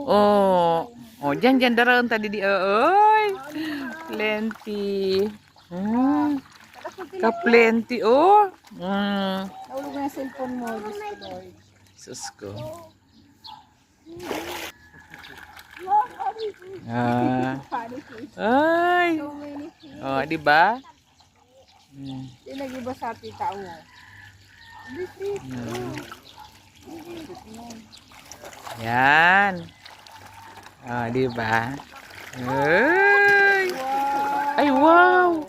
Oh. Oh, dyan daron tadi di. Oy. Plenty. Ka-plenty, oh. Nahulog na yung cellphone mo. Sus ko. Ay. So many fish. Oh, di ba? Hindi nag-iba sa tita mo. Yan. Ah, di ba? Ay. Ay, wow.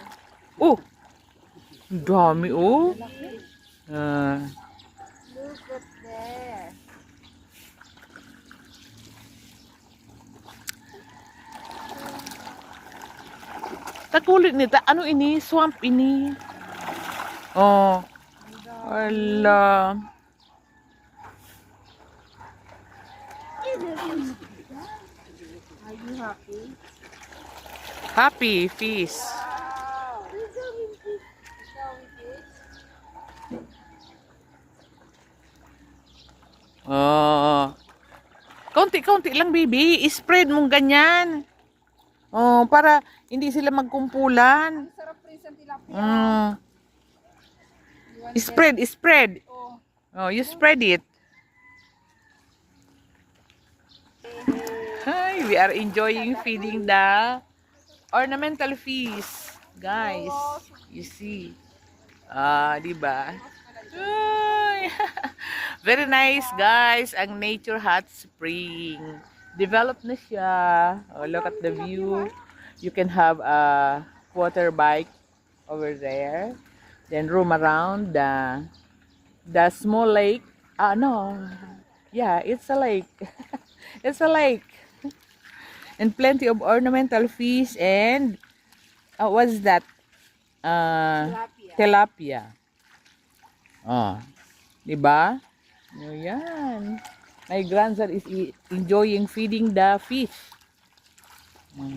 Oh. Ang dami, oh. Look at there. Tagulit nita. Ano ini? Swamp ini. Oh. Ala. Are you happy? Happy fish. Wow. Ikaw with fish. Oh. Kaunti-kaunti lang, baby. I-spread mong ganyan. Oh, para hindi sila magkumpulan. Sarap rin sa tilapia. Spread. Oh. Oh, you spread it. Hi, we are enjoying feeding the ornamental fish. Guys, you see. Di ba? Ay, very nice, guys. Ang Nature Hot Spring. Developed na siya. Oh, look at the view. You can have a water bike over there. Then roam around the small lake. No. Yeah, it's a lake. It's a lake. And plenty of ornamental fish and what's that? Tilapia. Oh. Diba? Oh, yan. My grandson is enjoying feeding the fish.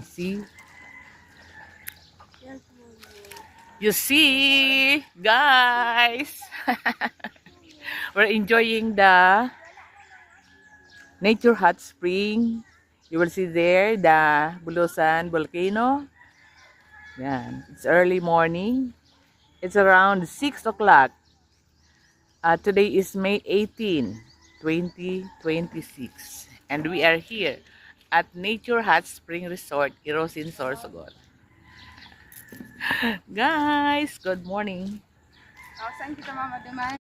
See? You see, guys. We're enjoying the Nature Hot Spring. You will see there the Bulusan volcano. Yan. It's early morning. It's around 6 o'clock. Today is May 18, 2026. And we are here at Nature Hot Spring Resort, Irosin, Sorsogon. Guys, good morning. Saan kita mama duman?